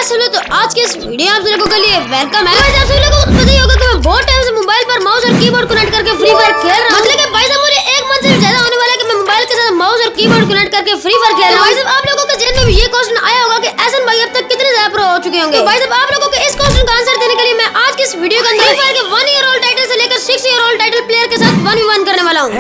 Guys चलो तो आज के इस वीडियो आप सभी लोगों के लिए वेलकम है। गाइस आप सभी लोगों को पता ही होगा कि मैं बहुत टाइम से मोबाइल पर माउस और कीबोर्ड कनेक्ट करके फ्री फायर खेल रहा हूं। मतलब कि भाई साहब मुझे 1 मंथ से ज्यादा होने वाला है कि मैं मोबाइल के साथ माउस और कीबोर्ड कनेक्ट करके फ्री फायर खेल रहा हूं। भाई साहब आप लोगों के जहन में भी ये क्वेश्चन आया होगा कि एहसन भाई अब तक कितने ज्यादा प्रो हो चुके होंगे। तो भाई साहब आप लोगों के इस क्वेश्चन का आंसर देने के लिए मैं आज के इस वीडियो के अंदर फ्री फायर के 1 ईयर ओल्ड टाइटल से लेकर 6 ईयर ओल्ड टाइटल प्लेयर के साथ 1v1 करने वाला हूं।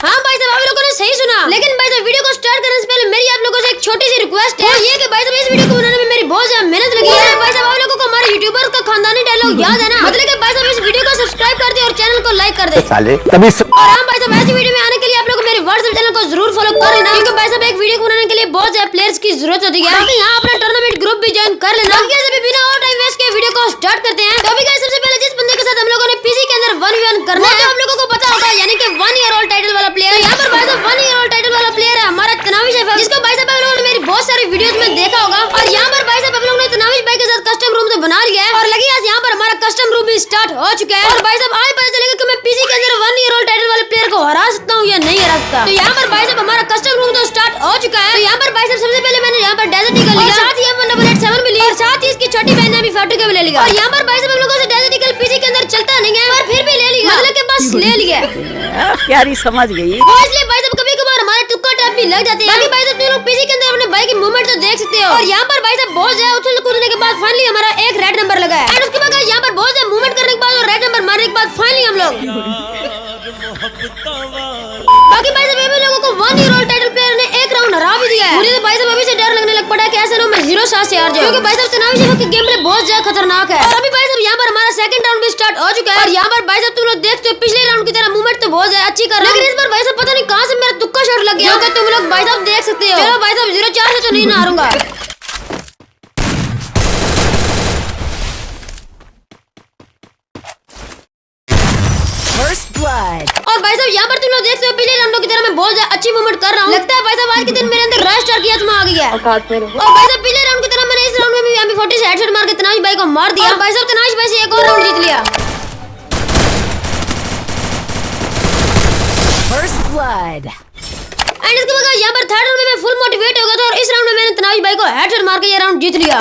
हां भाई साहब आप लोगों ने सही सुना। लेकिन भाई साहब वीडियो को स्टार्ट करने से पहले मेरी आप लोगों से एक छोटी सी रिक्वेस्ट है, ये कि भाई साहब इस वीडियो को बनाने में मेरी बहुत ज्यादा मेहनत लगी है। भाई साहब आप लोगों को हमारे यूट्यूबर्स का खानदानी डायलॉग याद है ना, मतलब कि भाई साहब इस वीडियो को सब्सक्राइब कर दे और चैनल को लाइक कर दे साले तभी। और हां भाई साहब ऐसी वीडियो में आने के लिए आप लोग मेरे व्हाट्सएप चैनल को जरूर फॉलो कर लेना, क्योंकि भाई साहब एक वीडियो बनाने के लिए बहुत ज्यादा प्लेयर्स की जरूरत होती है। बाकी यहां अपना टूर्नामेंट ग्रुप भी ज्वाइन कर लेना। अभी बिना और टाइम वेस्ट के वीडियो को स्टार्ट करते हैं। तो अभी गाइस सबसे पहले जिस बंदे के साथ हम लोगों ने पीसी के अंदर 1v1 करना है, तो आप लोगों को पता होगा, यानी कि 1 ईयर ओल्ड टाइटल वाला प्लेयर। यहां पर भाई साहब 1 ईयर ओल्ड टाइटल वाला प्लेयर है हमारा तनाविश है, जिसको भाई साहब आप लोगों ने मेरी बहुत सारी वीडियोस में देखा होगा। और यहां पर भाई साहब आप लोगों ने तनाविश भाई के साथ कस्टम रूम तो बना लिया है और लगी आज यहां पर हमारा कस्टम रूम भी स्टार्ट हो चुका है। और भाई साहब आज पता चलेगा कि मैं पीसी के अंदर 1 ईयर ओल्ड टाइटल वाले प्लेयर को हरा सकता हूं या नहीं हरा सकता। तो यहां पर भाई साहब हमारा कस्टम रूम तो स्टार्ट हो चुका है। तो यहां पर भाई साहब सबसे पहले मैंने यहां पर डेजर्ट ईगल लिया, साथ ही M1887 भी लिया, और साथ ही इसकी छोटी बहन ने भी फाटू के भी ले लिया। और यहां पर भाई साहब हम लोगों से डेजर्ट ईगल पीसी के अंदर चलता नहीं है, पर फिर भी ले लिया, मतलब कि बस ले लिया। प्यारी समझ गई। इसलिए भाई साहब कभी-कभार हमारे तुक्का टैप भी लग जाते हैं। बाकी भाई साहब तुम लोग पीसी के अंदर अपने भाई की मूवमेंट तो देख सकते हो। और यहां पर भाई साहब बहुत ज्यादा उछल कूदने के बाद फाइनली हमारा एक रेड नंबर लगा है। एंड उसके बाद यहां पर बहुत ज्यादा मूवमेंट करने के बाद और रेड नंबर मारने के बाद फाइनली हम लोग बाकी भाई साहब अभी लोगों को 1 ईयर ओल्ड टाइटल प्लेयर ने एक राउंड हरा भी दिया है। मुझे तो भाई साहब अभी से डर लगने लग पड़ा कि ऐसे ना मैं 0 शॉट से हार जाऊं, क्योंकि भाई साहब तनाव जी की गेम प्ले बहुत ज्यादा खतरनाक है। और अभी भाई साहब यहां पर हमारा सेकंड राउंड भी स्टार्ट हो चुका है। और यहां पर भाई साहब तुम लोग देखते हो पिछले राउंड की तरह मूवमेंट तो बहुत ज्यादा अच्छी कर रहा है, लेकिन इस बार भाई साहब पता नहीं कहां से मेरा तुक्का शॉट लग गया, क्योंकि तुम लोग भाई साहब देख सकते हो। चलो भाई साहब 0-4 से तो नहीं ना हारूंगा। और भाई साहब यहाँ पर तुम लोग देखते हो पिछले राउंडों की तरह मैं बहुत ज्यादा अच्छी मूवमेंट कर रहा हूँ। लगता है भाई साहब आज के दिन मेरे अंदर रश स्टार की आत्मा आ गई है। और भाई साहब पिछले राउंड की तरह मैंने इस राउंड में भी MP40 से हेडशॉट मार के तनाश भाई को मार दिया। और भाई साहब तनाश भाई से एक और राउंड जीत लिया। एंड इसके बाद यहाँ पर थर्ड राउंड में मैं फुल मोटिवेट हो गया था और इस राउंड में मैंने तनाश भाई को हेडशॉट मार के ये राउंड जीत लिया।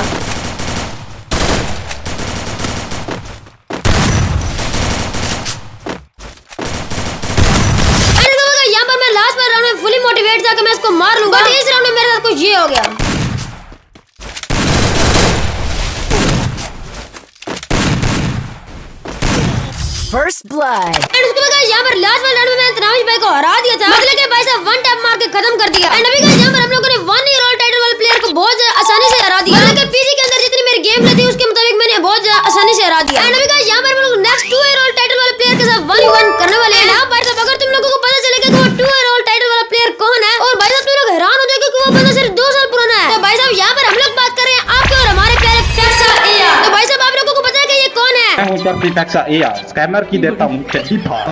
लास्ट में राउंड में फुली मोटिवेट था कि मैं इसको मार लूंगा, बट इस राउंड में मेरे साथ कुछ ये हो गया। First blood. एंड उसके बाद यहाँ पर लास्ट वाले राउंड में मैंने तनाविश भाई को हरा दिया था, मतलब कि भाई साहब 1 टैप मार के खत्म कर दिया। एंड अभी गाइस यहाँ पर हम लोगों ने 1 ईयर ओल्ड टाइटल वाले प्लेयर को बहुत आसानी से हरा दिया, मतलब कि पीसी के अंदर जितनी मेरी गेम प्ले थी उसके मुताबिक मैंने बहुत आसानी से हरा दिया। एंड अभी गाइस यहाँ पर हम लोग नेक्स्ट 2 ईयर ओल्ड टाइटल वाले प्लेयर के साथ 1v1 करने वाले हैं। हां भाई साहब अगर तुम लोगों को पता चलेगा कि वो 2 ईयर ओल्ड टाइटल वाला प्लेयर कौन है, और भाई साहब तुम लोग हैरान हो जाओगे कि वो बंदा सिर्फ 2 साल पुराना है। तो भाई साहब यहाँ पर हम लोग बात कर रहे हैं आपके और हमारे प्यारे फैक्सा एआर। तो भाई साहब आप लोगों को पता है कि ये कौन है? मैं हूं सर फैक्सा एआर, स्कैमर की देता हूं चड्डी फाड़।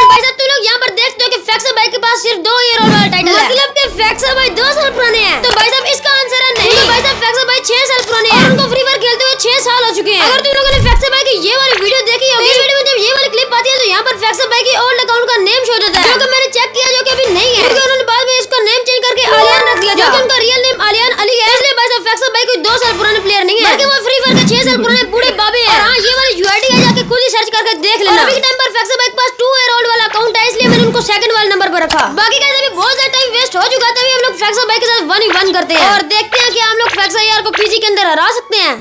भाई साहब तुम लोग यहाँ पर देखते हो कि फैक्सा भाई के पास सिर्फ 2 ईयर ओल्ड वाला टाइटल है, मतलब कि फैक्सा भाई 2 साल पुराने हैं। तो भाई साहब इसका आंसर है नहीं। तो भाई साहब फैक्सा भाई 6 साल पुराने हैं और उनको फ्री फायर खेलते हुए 6 साल हो चुके हैं। अगर तुम लोगों ने फैक्सा भाई की ये वाली वीडियो देखी होगी, इस वीडियो में जब ये वाली क्लिप आती है तो यहाँ पर फैक्सा भाई की ओल्ड अकाउंट का नेम शो होता है, जो कि मैंने चेक किया जो कि अभी नहीं है, क्योंकि उन्होंने बाद में इसका नेम चेंज करके आलियान रख दिया, जो कि उनका रियल नेम आलियान अली है। इसलिए भाई साहब फैक्सा भाई कोई 2 साल पुराने प्लेयर नहीं है, बल्कि वो फ्री फायर के 6 साल पुराने बूढ़े बाबे हैं। हां ये वाली यूआईडी है, जाके खुद ही सर्च करके देख लेना। अभी के टाइम पर फैक्सा भाई के पास 2 ईयर ओल्ड वाला अकाउंट है, इसलिए मैंने उनको सेकंड वाले नंबर पर रखा। बाकी गाइस अभी बहुत ज्यादा टाइम वेस्ट हो चुका, तभी हम लोग फैक्सा भाई के साथ 1v1 करते हैं और देखते हैं कि हम लोग फैक्सा यार को पीसी के अंदर हरा सकते हैं।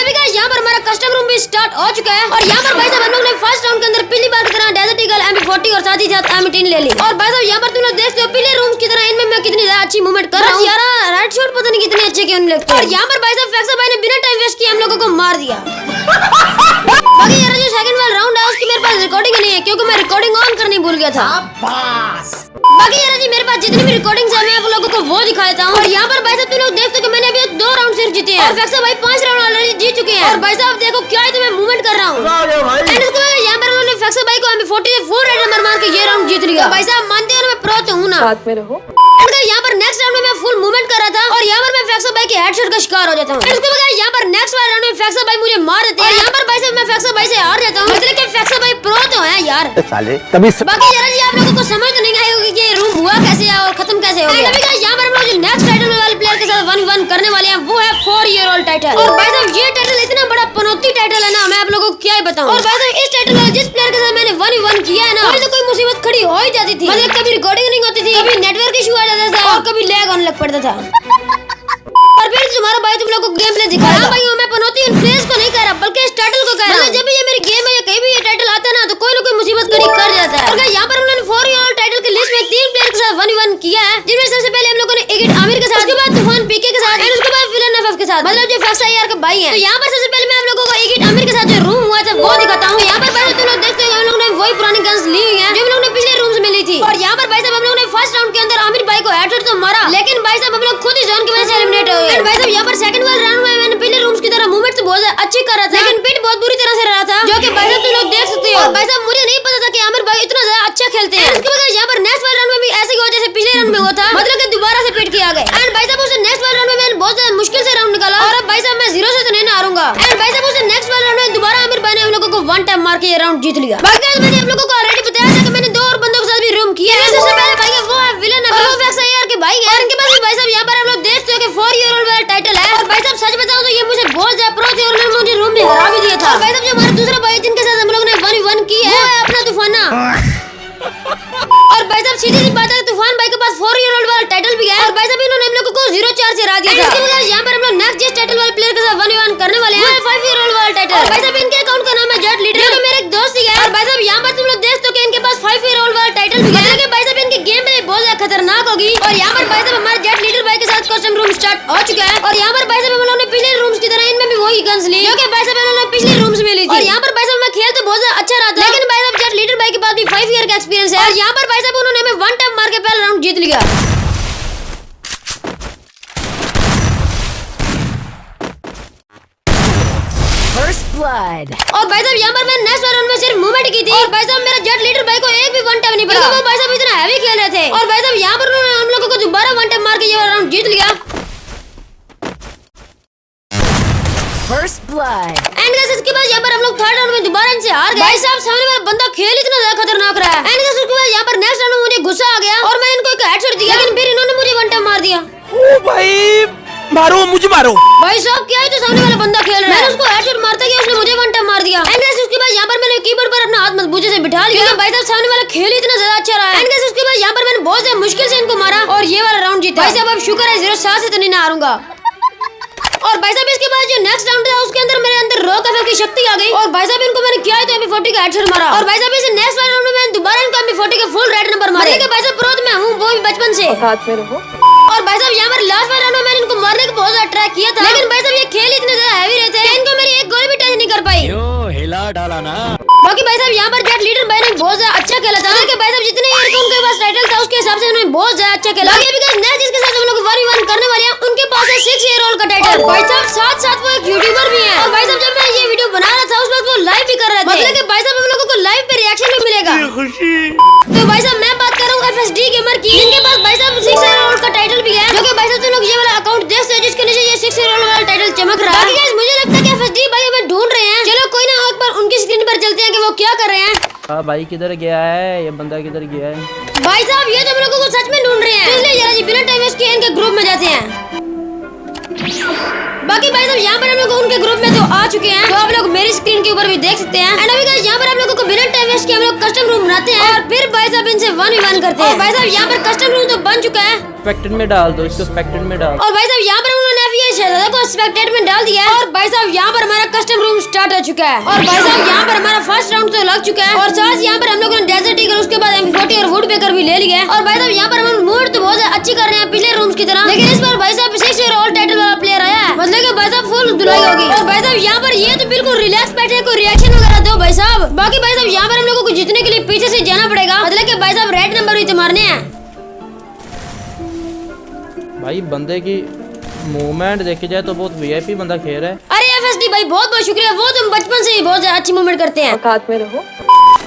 अभी गाइस यहाँ पर हमारा कस्टम रूम भी स्टार्ट हो चुका है। और यहाँ पर भाई साहब हम लोग ने फर्स्ट राउंड के अंदर पिछली बार की तरह डेजर्ट ईगल MP40 और साथ ही साथ M18 ले ली। और भाई साहब यहाँ पर तुम लोग देखते हो पिछले रूम्स की तरह इनमें मैं कितनी ज्यादा अच्छी मूवमेंट कर रहा हूँ। यार रेड शॉट पता नहीं कितने अच्छे क्यों लगते हैं। और यहाँ पर भाई साहब फैक्सा भाई ने बिना टाइम वेस्ट किए हम लोगों को मार दिया। बाकी यार जो सेकंड वाला राउंड है उसकी मेरे पास रिकॉर्डिंग नहीं है, क्योंकि मैं रिकॉर्डिंग ऑन करनी भूल गया था। बाकी यार जी मेरे पास जितनी भी रिकॉर्डिंग्स है मैं आप लोगों को वो दिखा देता हूँ। और यहाँ पर भाई साहब तुम लोग देखते हो कि मैंने अभी 2 राउंड सिर्फ जीते हैं और फैक्सा भाई 5 राउंड ऑलरेडी जीत चुके हैं। और भाई साहब देखो क्या है, तो मैं मूवमेंट कर रहा हूँ। यहाँ पर उन्होंने फैक्सा भाई को MP40 से 4 रेड नंबर मार के ये राउंड जीत लिया। भाई साहब मानते हो मैं प्रो तो हूँ ना। यहाँ पर नेक्स्ट राउंड में मैं फुल मूवमेंट कर रहा था और यहाँ पर मैं फैक्सा भाई के हेडशॉट का शिकार हो जाता हूँ। इसके बाद यहाँ पर नेक्स्ट वाले राउंड में फैक्सा भाई मुझे मार देते हैं। यहाँ पर भाई साहब मैं फैक्सा भाई से हार जाता हूँ, मतलब कि फैक्सा भाई प्रो तो है यार साले। बाकी यार जी आप लोगों को समझ तो नहीं आई होगी कि ये रूम हुआ कैसे और खत्म कैसे हो गया। यहाँ पर हम लोग नेक्स्ट टाइटल वाले प्लेयर के साथ 1v1 4 ईयर ओल्ड टाइटल। और भाई साहब ये टाइटल इतना बड़ा पनौती टाइटल है ना, मैं आप लोगों को क्या ही बताऊं। और भाई साहब इस टाइटल में जिस प्लेयर के साथ मैंने 1v1 किया है ना, कोई ना कोई मुसीबत खड़ी हो ही जाती थी। मतलब कभी रिकॉर्डिंग नहीं होती थी, कभी नेटवर्क इशू आ जाता था और कभी लैग होने लग पड़ता था। और फिर तुम्हारा भाई तुम लोग को गेम प्ले दिखा रहा भाई, मैं पनौती उन प्लेयर्स को नहीं कह रहा बल्कि इस टाइटल को कह रहा हूं। जब भी ये मेरी गेम है या कहीं भी ये टाइटल आता है ना, तो कोई ना कोई मुसीबत खड़ी कर जाता है। और यहाँ पर उन्होंने 4 ईयर ओल्ड टाइटल की लिस्ट में 3 प्लेयर के साथ 1v1 किया है, जिनमें सबसे पहले हम लोगों ने एगिट आमिर के साथ, उसके बाद तूफान पीके के साथ, एंड उसके बाद विलन एफएफ के साथ, मतलब जो फैक्स आईआर का भाई है। तो यहाँ पर सबसे पहले मैं आप लोगों को एगिट आमिर के साथ जो रूम हुआ था वो दिखाता हूँ। यहाँ पर भाई तुम लोग देखते हो हम लोग ने वही पुरानी गन्स ली हुई है जो हम लोग ने पिछले रूम्स में ली थी। और यहाँ पर भाई साहब हम लोग ने फर्स्ट राउंड के अंदर आमिर भाई को हेडशॉट तो मारा, लेकिन भाई साहब हम लोग खुद ही जोन की वजह से एलिमिनेट हो गए। भाई साहब यहाँ पर सेकंड वाले राउंड में मैंने पहले रूम्स की तरह मूवमेंट तो बहुत अच्छी कर रहा था, लेकिन पिट बहुत बुरी तरह से रहा था, जो कि भाई साहब तुम लोग देख सकते हो। और भाई साहब मुझे नहीं पता था कि आमिर भाई इतना ज्यादा अच्छा खेलते हैं। इसके बाद यहाँ पर नेक्स्ट वाले राउंड में भी ऐसे ही हुआ जैसे पिछले राउंड में हुआ था, मतलब कि दोबारा से पिट किया गया। एंड भाई साहब उसे नेक्स्ट वाले राउंड में मैंने बहुत ज्यादा मुश्किल से राउंड निकाला, और अब भाई साहब मैं 0 से तो नहीं हारूंगा। एंड भाई साहब उसे नेक्स्ट वाले राउंड में दोबारा आमिर भाई ने हम लोगों को 1 टाइम मार के ये राउंड जीत लिया। बाकी गाइस मैंने आप लोगों को ऑलरेडी बताया था कि मैंने 2 और बंदों के साथ भी रूम किया है। सबसे पहले भाई वो है विलन है, वो फैक्स आईआर के भाई है, और इनके पास भी भाई साहब यहाँ पर आप लोग देखते हो कि 4 ईयर ओल्ड वाला टाइटल है। और भाई साहब सच बताऊं तो ये मुझे बहुत ज्यादा प्रो थे और उन्होंने मुझे रूम में हरा भी दिया था। और भाई साहब जो हमारा दूसरा भाई जिनके साथ हम लोग ने 1v1 की है वो है अपना तूफाना। और भाई साहब सीधी सी बात है, तूफान भाई के पास 4 ईयर ओल्ड वाला टाइटल भी है, और भाई साहब इन्होंने हम लोगों को 0-4 से हरा दिया था। इसके बाद यहाँ पर हम लोग नेक्स्ट जिस टाइटल वाले प्लेयर के साथ 1v1 करने वाले हैं वो है 5 ईयर ओल्ड वाला टाइटल। और भाई साहब इनके अकाउंट का नाम है जेट लीडर, जो मेरे एक दोस्त ही है। और भाई साहब यहाँ पर तुम लोग देखते हो कि इनके पास 5 ईयर ओल्ड वाला टाइटल भी है, मतलब कि भाई साहब इनकी गेम में बहुत ज्यादा खतरनाक होगी। और यहाँ पर भाई साहब हमारे जेट लीडर भाई के साथ कस्टम रूम स्टार्ट हो चुका है। और यहाँ पर भाई साहब हम लोगों ने पिछले रूम्स की तरह इनमें भी वही गन्स ली, जो कि भाई साहब इन्होंने पिछले रूम्स में ली थी। और यहाँ पर भाई साहब मैं खेल तो बहुत ज्यादा अच्छा रहा था, लेकिन भाई साहब जेट लीडर भाई के पास भी 5 ईयर का एक्सपीरियंस है। और यहाँ पर भाई साहब उन्होंने हमें 1 टाइम मार के पहला राउंड जीत लिया। First blood. और भाई साहब यहाँ पर मैं नेक्स्ट राउंड में सिर्फ मूवमेंट की थी, और भाई साहब मेरा जेट लीडर भाई को एक भी 1 टाइम नहीं पड़ा, वो भाई साहब इतना हैवी खेल रहे थे। और भाई साहब यहाँ पर उन्होंने हम लोगों को दोबारा 1 टाइम मार के ये राउंड जीत लिया। First blood. एंड गाइस इसके बाद यहाँ पर हम लोग थर्ड राउंड में दोबारा इनसे हार गए। भाई साहब सामने वाला बंदा खेल इतना ज्यादा खतरनाक रहा है। एंड गाइस उसके बाद यहाँ पर नेक्स्ट राउंड में मुझे गुस्सा आ गया और मैं इनको एक हेडशॉट दिया, लेकिन फिर इन्होंने मुझे 1 टाइम मार दिया। ओ भाई मारो, मुझे मारो। भाई साहब क्या है तो सामने वाला बंदा खेल रहा है, मैंने उसको हेडशॉट मारता गया, उसने मुझे 1 टाइम मार दिया। एंड गाइस उसके बाद यहाँ पर मैंने कीबोर्ड पर अपना हाथ मजबूती से बिठा लिया, क्योंकि भाई साहब सामने वाला खेल इतना ज्यादा अच्छा रहा है। एंड गाइस उसके बाद यहाँ पर मैंने बहुत ज्यादा मुश्किल से इनको मारा और ये वाला राउंड जीता। भाई साहब अब शुक्र है 0-7 से तो नहीं हारूंगा। और भाई साहब इसके बाद जो नेक्स्ट राउंड था उसके अंदर मेरे अंदर रॉक एफएफ की शक्ति आ गई, और भाई साहब इनको मैंने किया है तो MP40 का हेडशॉट मारा। और भाई साहब इस नेक्स्ट राउंड में मैंने दोबारा इनको MP40 के फुल रेड नंबर मारे, कि भाई साहब प्रो में हूं वो भी बचपन से। और भाई साहब यहाँ पर लास्ट वाले राउंड में मैंने इनको मारने का बहुत ज्यादा ट्राई किया था, लेकिन भाई साहब ये खेल इतने ज्यादा हैवी रहते हैं इनको मेरी एक गोली भी टच नहीं कर पाई। हिला डाला ना। बाकी भाई साहब यहाँ पर जेट लीडर भाई ने बहुत ज्यादा अच्छा खेला था, कि भाई साहब जितने ईयर का उनके पास टाइटल था उसके हिसाब से उन्होंने बहुत ज्यादा अच्छा खेला। बाकी अभी गाइस नेक्स्ट जिसके साथ हम लोग 1v1 करने वाले हैं उनके पास है 6 ईयर ओल्ड का टाइटल। भाई साहब साथ वो एक यूट्यूबर भी है। और भाई साहब जब मैं ये वीडियो बना रहा था उस वक्त वो लाइव भी कर रहे थे, मतलब कि भाई साहब हम लोगों को लाइव पे रिएक्शन भी मिलेगा। खुशी। तो भाई साहब मैं बात कर रहा हूँ FSD गेमर की, जिनके पास भाई साहब 6 ईयर ओल्ड का टाइटल भी है, जो कि भाई साहब तुम लोग ये वाला अकाउंट देख सकते हो जिसके नीचे ये 6 ईयर ओल्ड वाला टाइटल चमक रहा है। बाकी गाइस मुझे लगता है कि FSD भाई हमें ढूंढ रहे हैं। चलो कोई ना एक बार उनकी स्क्रीन पर चलते हैं कि वो क्या कर रहे हैं। हाँ भाई किधर गया है ये बंदा, किधर गया है? भाई साहब ये तो हम लोगों को सच में ढूंढ रहे हैं, तो इसलिए जरा जी बिना टाइम वेस्ट किए इनके ग्रुप में जाते हैं। बाकी भाई साहब यहाँ पर हम लोग उनके ग्रुप में तो आ चुके हैं, तो आप लोग मेरी स्क्रीन के ऊपर भी देख सकते हैं। एंड अभी गाइस यहाँ पर आप लोगों को बिना टाइम वेस्ट किए हम लोग कस्टम रूम बनाते हैं, और फिर भाई साहब इनसे 1v1 करते हैं। भाई साहब यहाँ पर कस्टम रूम तो बन चुका है, स्पेक्टेड में डाल दो इसको, स्पेक्टेड में डाल। और भाई साहब यहाँ पर उन्होंने FE शहजादा को स्पेक्टेड में डाल दिया है। और भाई साहब यहाँ पर हमारा कस्टम रूम स्टार्ट हो चुका है, और भाई साहब यहाँ पर हमारा फर्स्ट राउंड तो लग चुका है, और साथ यहाँ पर हम लोगों ने डेजर्ट ईगल उसके बाद MP40 और वुड बेकर भी ले लिया है। और भाई साहब यहाँ पर हम मूड तो बहुत अच्छी कर रहे हैं पिछले रूम्स की तरह, लेकिन इस बार भाई साहब 6 ईयर ओल्ड टाइटल वाला प्लेयर आया है, मतलब कि भाई साहब फुल धुलाई होगी। और भाई साहब यहाँ पर ये तो बिल्कुल रिलैक्स बैठे हैं, कोई रिएक्शन वगैरह दो भाई साहब। बाकी भाई साहब यहाँ पर हम लोगों को जीतने के लिए पीछे से जाना पड़ेगा, मतलब कि भाई साहब रेड नंबर भी तो मारने हैं। भाई बंदे की मूवमेंट देखी जाए तो बहुत VIP बंदा खेल रहा है। अरे FSD भाई बहुत बहुत शुक्रिया, वो तुम बचपन से ही बहुत अच्छी मूवमेंट करते हैं। औकात में रहो।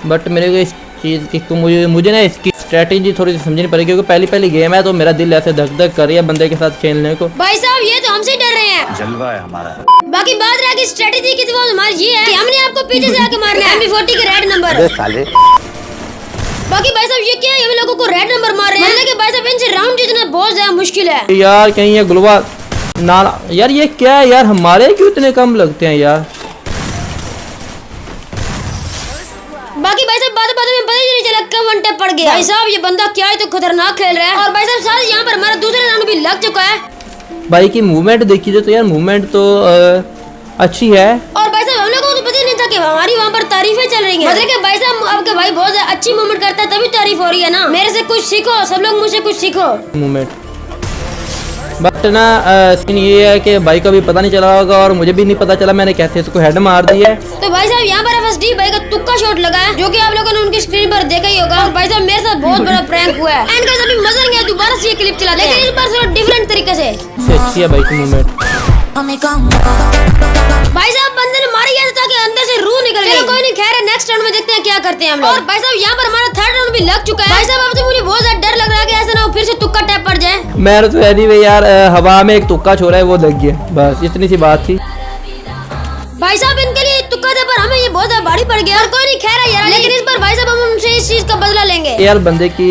बट मेरे को इस चीज़ की मुझे ना इसकी स्ट्रेटेजी थोड़ी सी समझनी पड़ेगी, क्योंकि पहली पहली गेम है तो मेरा दिल ऐसे धक धक कर रही है बंदे के साथ खेलने को। भाई साहब ये तो हमसे डर रहे हैं, जलवा है हमारा। बाकी बात रहा कि स्ट्रेटेजी की, तो वो हमारी ये है कि हमने आपको पीछे से आके मारना है MP40 के रेड नंबर। साले बाकी भाई साहब ये क्या है, हम लोगों को रेड नंबर मार रहे हैं, मतलब कि भाई साहब इनसे राउंड जीतना बहुत ज्यादा मुश्किल है। यार कहीं ये गुलवा ना यार ये क्या है यार, हमारे क्यों इतने कम लगते हैं यार। बाकी भाई साहब बातों बातों में पता ही नहीं चला कब वन टैप पड़ गया। भाई साहब ये बंदा क्या है, तो खतरनाक खेल रहा है। और भाई साहब साथ यहाँ पर हमारा दूसरा राउंड भी लग चुका है। भाई की मूवमेंट देखिए तो यार, मूवमेंट तो अच्छी है। और भाई साहब हम लोगों को तो पता ही नहीं था कि हमारी वहाँ पर तारीफें चल रही हैं। मतलब कि भाई साहब आपका भाई बहुत अच्छी मूवमेंट करता है तभी तारीफ हो रही है ना। मेरे से कुछ सीखो, सब लोग मुझसे कुछ सीखो। मूवमेंट बट ना सीन ये है कि भाई को भी पता नहीं चला होगा और मुझे भी नहीं पता चला मैंने कैसे इसको हेड मार दी है। तो भाई साहब यहाँ पर FSD भाई का तुक्का शॉट लगा है, जो कि आप लोगों ने उनकी स्क्रीन पर देखा ही होगा। और भाई साहब मेरे साथ बहुत बड़ा प्रैंक हुआ है। एंड गाइस अभी मजा नहीं आया, दोबारा से ये क्लिप चलाते हैं, लेकिन इस बार थोड़ा डिफरेंट तरीके से। अच्छी है भाई की मूवमेंट। भाई साहब बंदे ने मारी ऐसा था कि अंदर से रूह निकल गई। कोई नहीं, खैर है, नेक्स्ट राउंड में देखते हैं क्या करते हैं हम लोग। और भाई साहब यहाँ पर हमारा थर्ड राउंड भी लग चुका है। भाई साहब अब तो मुझे बहुत ज्यादा डर लग रहा है कि ऐसा ना हो फिर से तुक्का टैप पड़ जाए। मेरे तो एनीवे यार हवा में एक तुक्का छोड़ा है वो लग गया, बस इतनी सी बात थी। भाई साहब इनके लिए तुक्का था पर हमें ये बहुत ज्यादा भारी पड़ गया। और कोई नहीं, खैर है यार, लेकिन इस बार भाई साहब हम उनसे इस चीज का बदला लेंगे। यार बंदे की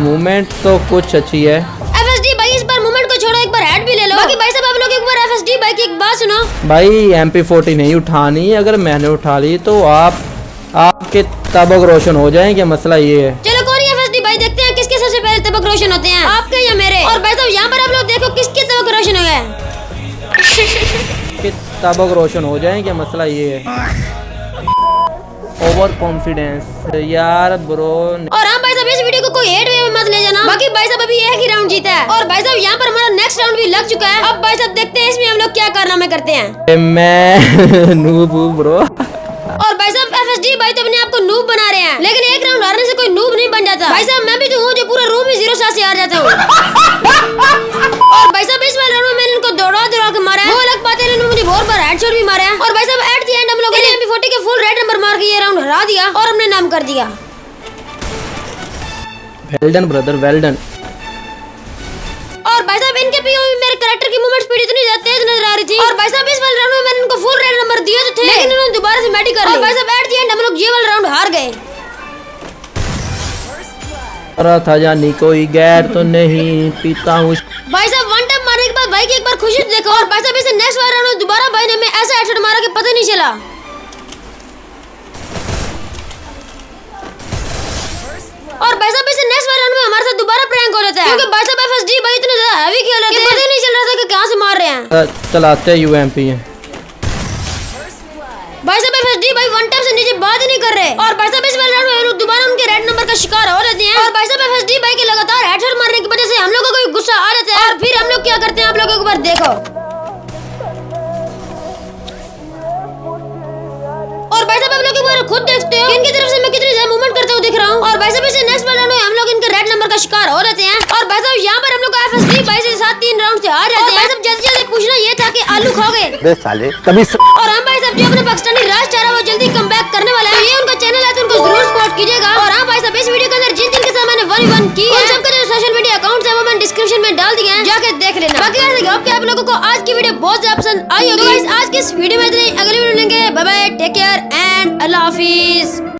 मूवमेंट तो कुछ अच्छी है। FSD भाई इस बार मूवमेंट को छोड़ो, एक बार हेड भी ले लो। बाकी भाई साहब आप लोग एक बार FSD भाई की एक बात सुनो। भाई MP40 नहीं उठानी, अगर मैंने उठा ली तो आपके तबक रोशन हो जाएंगे, मसला ये है। चलो कोई नहीं FSD भाई, देखते हैं किसके सबसे पहले तबक रोशन होते हैं, आपके या मेरे। और भाई साहब यहाँ पर आप लोग देखो किसके तबक रोशन हो गए। कि तबक रोशन हो जाएंगे, मसला ये है। ओवर कॉन्फिडेंस यार ब्रो। और हाँ भाई साहब इस वीडियो को कोई हेड वे में मत ले जाना। बाकी भाई साहब अभी एक ही राउंड जीता है। और भाई साहब यहाँ पर हमारा नेक्स्ट राउंड भी लग चुका है। अब भाई साहब देखते हैं इसमें हम लोग क्या कारनामे करते हैं। मैं नूब हूँ ब्रो। और भाई साहब FSD भाई तो अपने आप को नूब बना रहे हैं, लेकिन एक राउंड हारने से कोई नूब नहीं बन जाता। भाई साहब मैं भी तो हूँ जो पूरा रूम ही 0 साल से हार जाता हूँ। और भाई साहब इस वाले राउंड में मैंने इनको दौड़ा के मारा है। वो अलग बात है, इन्होंने मुझे बहुत बार हेडशॉट भी मारा है। और भाई साहब एट द एंड हम लोगों ने MP40 के फुल रेड नंबर मार के ये राउंड हरा दिया और हमने नाम कर दिया। Well done brother, well done. और भाई साहब इनके POV में मेरे कैरेक्टर की मूवमेंट स्पीड इतनी ज्यादा तेज नजर आ रही थी। और भाई साहब इस वाले राउंड में मैंने इनको फुल रेड नंबर दिए तो थे, लेकिन उन्होंने दोबारा से मैडी कर ली। और भाई साहब एट द एंड हम लोग ये वाला राउंड हार गए। रहा था जानी कोई गैर तो नहीं पीता हूँ। भाई साहब वन टैप मारने के बाद भाई की एक बार खुशी देखो। और भाई साहब इसे नेक्स्ट वाले राउंड में दोबारा भाई ने हमें ऐसा हेडशॉट मारा कि पता नहीं चला। और भाई साहब इसे नेक्स्ट वाले राउंड में हमारे साथ दोबारा प्रैंक हो जाता है, क्योंकि भाई साहब FSD भाई इतने ज्यादा हैवी खेल रहे थे पता ही नहीं चल रहा था कि कहां से मार रहे हैं। चलाते हैं UMP हैं। भाई साहब FSD भाई वन टैप से नीचे बात ही नहीं कर रहे। और भाई साहब इस वाले राउंड में हम लोग दोबारा उनके रेड नंबर का शिकार हो जाते हैं। और भाई साहब FSD भाई के लगातार हेडशॉट मारने की वजह से हम लोगों को भी गुस्सा आ जाता है। और फिर हम लोग क्या करते हैं आप लोगों को एक बार देखो। और भाई साहब आप लोग एक बार खुद देखते हो कि इनकी तरफ से मैं कितनी ज्यादा मूवमेंट करता हूँ दिख रहा हूँ। और भाई साहब इसे नेक्स्ट वाले राउंड में हम लोग इनके रेड नंबर का शिकार हो जाते हैं। और भाई साहब यहाँ पर हम लोग को FSD भाई से साथ 3 राउंड से हार जाते हैं। भाई साहब जल्दी जल्दी पूछना ये था कि आलू खाओगे साले तभी और हम भाई साहब जो अपने पाकिस्तानी राज चारा वो जल्दी कम बैक करने वाला है। ये उनका चैनल है तो उनको जरूर सपोर्ट कीजिएगा। और हाँ भाई साहब इस वीडियो के अंदर जिन जिनके साथ मैंने 1v1 की है उन सबका जो सोशल मीडिया अकाउंट्स है वो मैंने डिस्क्रिप्शन में डाल दिए हैं, जाके देख लेना। बाकी ऐसे होप कि आप लोगों को आज की वीडियो बहुत ज्यादा पसंद आई होगी। तो गाइस आज की इस वीडियो में इतना ही, अगली वीडियो मिलेंगे। Bye bye, take care and अल्लाह हाफिज।